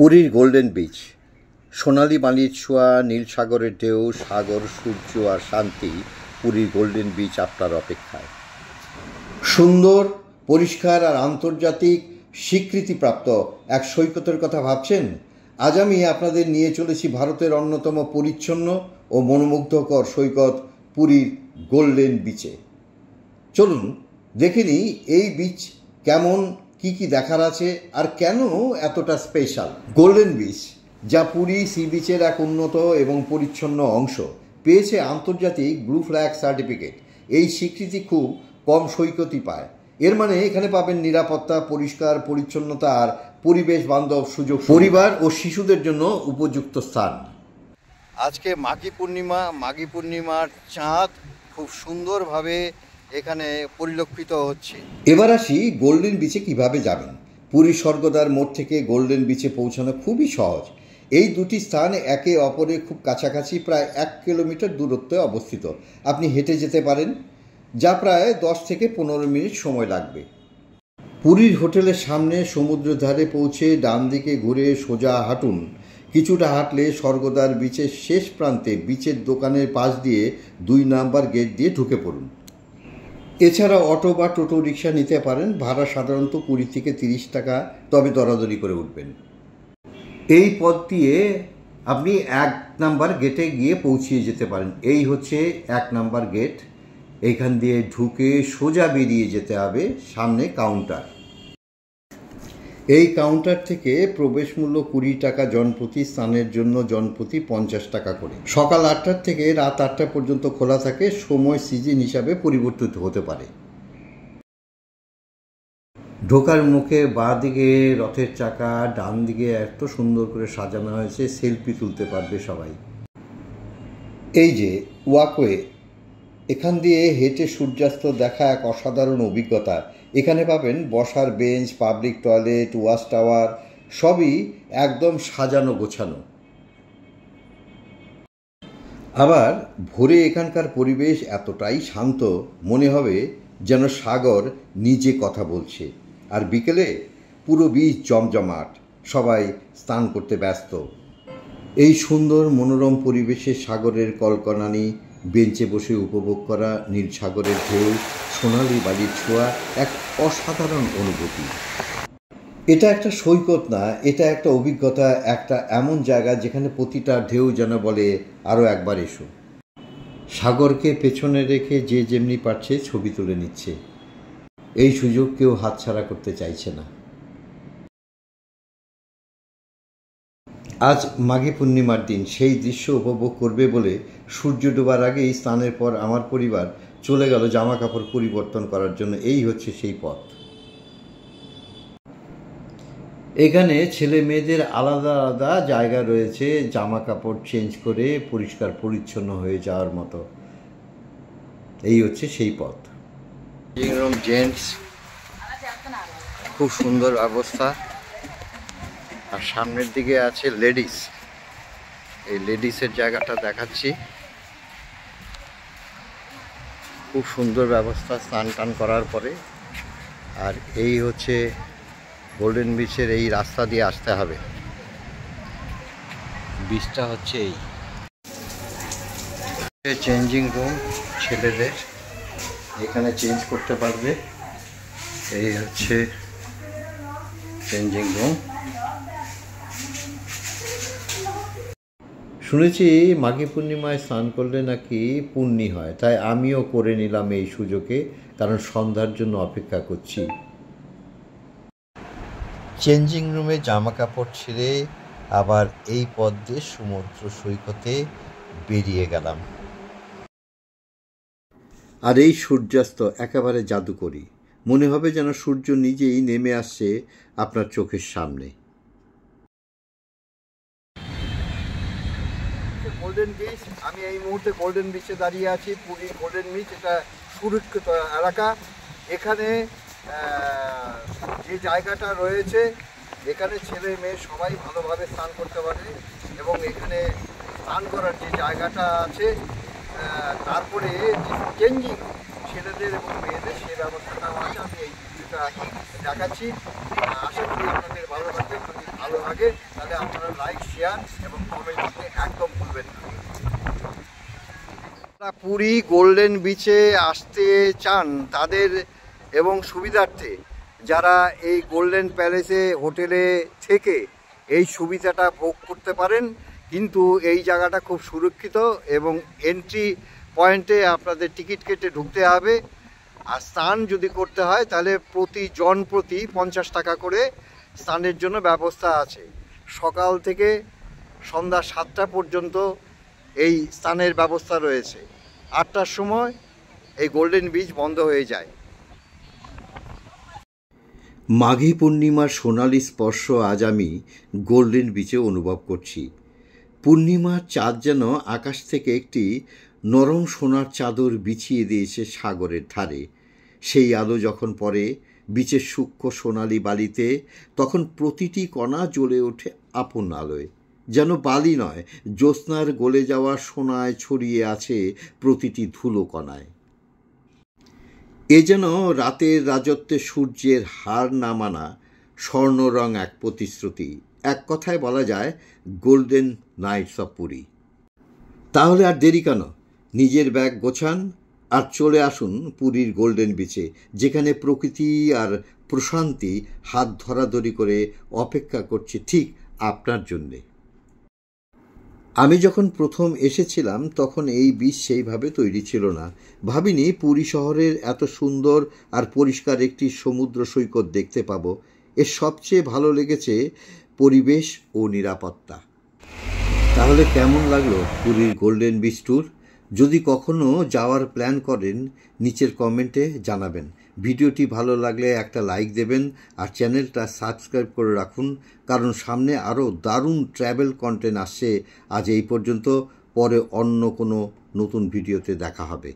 পুরীর golden beach, সোনালি বালির ছোঁয়া, নীল সাগরের ঢেউ, সাগর, সূর্য আর শান্তি। পুরীর গোল্ডেন বিচ আপনার অপেক্ষায়। সুন্দর, পরিষ্কার আর আন্তর্জাতিক স্বীকৃতিপ্রাপ্ত এক সৈকতের কথা ভাবছেন? আজ আমি আপনাদের নিয়ে চলেছি ভারতের অন্যতম পরিচ্ছন্ন ও মনোমুগ্ধকর সৈকত পুরীর গোল্ডেন বিচে। চলুন দেখে নিই এই বিচ কেমন, কি কি দেখার আছে আর কেন এতটা স্পেশাল। গোল্ডেন বিচ, যা পুরী সি বিচের এক উন্নত এবং পরিচ্ছন্ন অংশ, পেয়েছে আন্তর্জাতিক ব্লু ফ্ল্যাগ সার্টিফিকেট। এই স্বীকৃতি খুব কম সৈকতই পায়। এর মানে এখানে পাবেন নিরাপত্তা, পরিষ্কার পরিচ্ছন্নতা আর পরিবেশ বান্ধব সুযোগ, পরিবার ও শিশুদের জন্য উপযুক্ত স্থান। আজকে মাঘী পূর্ণিমার চাঁদ খুব সুন্দরভাবে এখানে পরিলক্ষিত হচ্ছে। এবার আসি গোল্ডেন বিচে কিভাবে যাবেন। পুরী স্বর্গদ্বার মোড় থেকে গোল্ডেন বিচে পৌঁছানো খুবই সহজ। এই দুটি স্থান একে অপরের খুব কাছাকাছি, প্রায় 1 কিলোমিটার দূরত্বে অবস্থিত। আপনি হেঁটে যেতে পারেন, যা প্রায় 10 থেকে 15 মিনিট সময় লাগবে। পুরীর হোটেলের সামনে সমুদ্রের ধারে পৌঁছে ডান দিকে ঘুরে সোজা হাঁটুন। কিছুটা হাঁটলে স্বর্গদ্বার বিচের শেষ প্রান্তে বিচের দোকানের পাশ দিয়ে 2 নাম্বার গেট দিয়ে ঢুকে পড়ুন। এছাড়া অটো বা টোটো রিক্সা নিতে পারেন। ভাড়া সাধারণত 20 থেকে 30 টাকা, তবে দরাদরি করে উঠবেন। এই পথ দিয়ে আপনি 1 নাম্বার গেটে গিয়ে পৌঁছিয়ে যেতে পারেন। এই হচ্ছে 1 নাম্বার গেট। এইখান দিয়ে ঢুকে সোজা বেরিয়ে যেতে হবে, সামনে কাউন্টার। এই কাউন্টার থেকে প্রবেশ মূল্য 20 টাকা জনপ্রতি, স্নানের জন্য জনপ্রতি 50 টাকা করে। সকাল 8টা থেকে রাত 8টা পর্যন্ত খোলা থাকে। সময় সিজন হিসাবে পরিবর্তিত হতে পারে। ঢোকার মুখে বাঁ দিকে রথের চাকা, ডান দিকে এত সুন্দর করে সাজানো হয়েছে, সেলফি তুলতে পারবে সবাই। এই যে ওয়াকওয়ে, এখান দিয়ে হেঁটে সূর্যাস্ত দেখা এক অসাধারণ অভিজ্ঞতা। এখানে পাবেন বসার bench, public toilet, watch tower, সবই একদম সাজানো গোছানো। আবার ভোরে এখানকার পরিবেশ এতটাই শান্ত, মনে হবে যেন সাগর নিজে কথা বলছে। আর বিকেলে পুরো বিচ জমজমাট, সবাই স্নান করতে ব্যস্ত। এই সুন্দর মনোরম পরিবেশে সাগরের কলকনানি, বেঞ্চে বসে উপভোগ করা নীল সাগরের ঢেউ, সোনালি বালির ছোঁয়া, এক অসাধারণ অনুভূতি। এটা একটা সৈকত না, এটা একটা অভিজ্ঞতা, একটা এমন জায়গা যেখানে প্রতিটা ঢেউ যেন বলে আরও একবার এসো। সাগরকে পেছনে রেখে যে যেমনি পারছে ছবি তুলে নিচ্ছে। এই সুযোগ কেউ হাতছাড়া করতে চাইছে না। আজ মাঘী পূর্ণিমার দিন, সেই দৃশ্য উপভোগ করবে বলে সূর্য ডোবার আগেই স্নানের পর আমার পরিবার চলে গেল জামা কাপড় পরিবর্তন করার জন্য। এই হচ্ছে সেই পথ। এখানে ছেলে মেয়েদের আলাদা আলাদা জায়গা রয়েছে, জামা কাপড় চেঞ্জ করে পরিষ্কার পরিচ্ছন্ন হয়ে যাওয়ার মতো। এই হচ্ছে সেই পথ। জেন্টস, খুব সুন্দর অবস্থা। আর সামনের দিকে আছে লেডিস। এই লেডিসের জায়গাটা দেখাচ্ছি। খুব সুন্দর ব্যবস্থা স্নান টান করার পরে। আর এই হচ্ছে গোল্ডেন বিচের এই রাস্তা দিয়ে আসতে হবে। বিচটা হচ্ছে এই। চেঞ্জিং রুম ছেলেদের, এখানে চেঞ্জ করতে পারবে। এই হচ্ছে চেঞ্জিং রুম। শুনেছি মাঘী পূর্ণিমায় স্নান করলে নাকি পুণ্যি হয়, তাই আমিও করে নিলাম এই সুযোগে, কারণ সন্ধ্যার জন্য অপেক্ষা করছি। চেঞ্জিং রুমে জামা কাপড় ছেড়ে আবার এই পথ দিয়ে সমুদ্র সৈকতে বেরিয়ে গেলাম। আর এই সূর্যাস্ত একেবারে জাদুকরী, মনে হবে যেন সূর্য নিজেই নেমে আসছে আপনার চোখের সামনে। গোল্ডেন বিচ, আমি এই মুহূর্তে গোল্ডেন বিচে দাঁড়িয়ে আছি। পুরী গোল্ডেন বিচ, এটা সুরক্ষিত এলাকা। এখানে যে জায়গাটা রয়েছে, এখানে ছেলে মেয়ে সবাই ভালোভাবে স্নান করতে পারে। এবং এখানে স্নান করার যে জায়গাটা আছে, তারপরে যে চেঞ্জিং ছেলেদের এবং মেয়েদের, সেই ব্যবস্থাটাও আছে। আমি এই ভিডিওটা দেখাচ্ছি। আশা করি আপনাদের ভালো লাগবে। ভালো লাগে তাহলে আপনারা লাইক, শেয়ার এবং কমেন্ট করতে একদম ভুলবেন না। যারা পুরী গোল্ডেন বিচে আসতে চান তাদের এবং সুবিধার্থে যারা এই গোল্ডেন প্যালেসে হোটেলে থেকে এই সুবিধাটা ভোগ করতে পারেন, কিন্তু এই জায়গাটা খুব সুরক্ষিত এবং এন্ট্রি পয়েন্টে আপনাদের টিকিট কেটে ঢুকতে হবে। আর স্নান যদি করতে হয় তাহলে প্রতি 50 টাকা করে স্নানের জন্য ব্যবস্থা আছে। সকাল থেকে সন্ধ্যা 7টা পর্যন্ত এই স্নানের ব্যবস্থা রয়েছে। 8টার সময় এই গোল্ডেন বিচ বন্ধ হয়ে যায়। মাঘী পূর্ণিমার সোনালি স্পর্শ আজ আমি গোল্ডেন বিচে অনুভব করছি। পূর্ণিমার চাঁদ যেন আকাশ থেকে একটি নরম সোনার চাদর বিছিয়ে দিয়েছে সাগরের ধারে। সেই আলো যখন পড়ে বিচের সূক্ষ্ম সোনালি বালিতে, তখন প্রতিটি কণা জ্বলে ওঠে আপন আলোয়। যেন বালি নয়, জ্যোৎস্নার গলে যাওয়া সোনায় ছড়িয়ে আছে প্রতিটি ধুলো কণায়। এ যেন রাতের রাজত্বে সূর্যের হার না মানা স্বর্ণরং এক প্রতিশ্রুতি। এক কথায় বলা যায় গোল্ডেন নাইটস অফ পুরী। তাহলে আর দেরি কেন? নিজের ব্যাগ গোছান আর চলে আসুন পুরীর গোল্ডেন বিচে, যেখানে প্রকৃতি আর প্রশান্তি হাত ধরাধরি করে অপেক্ষা করছে ঠিক আপনার জন্যে। আমি যখন প্রথম এসেছিলাম তখন এই বিচ সেইভাবে তৈরি ছিল না। ভাবিনি পুরী শহরের এত সুন্দর আর পরিষ্কার একটি সমুদ্র সৈকত দেখতে পাবো। এর সবচেয়ে ভালো লেগেছে পরিবেশ ও নিরাপত্তা। তাহলে কেমন লাগলো পুরীর গোল্ডেন বিচ ট্যুর? যদি কখনো যাওয়ার প্ল্যান করেন নিচের কমেন্টে জানাবেন। ভিডিওটি ভালো লাগলে একটা লাইক দেবেন আর চ্যানেলটা সাবস্ক্রাইব করে রাখুন, কারণ সামনে আরও দারুণ ট্র্যাভেল কন্টেন্ট আসছে। আজ এই পর্যন্ত, পরে অন্য কোনো নতুন ভিডিওতে দেখা হবে।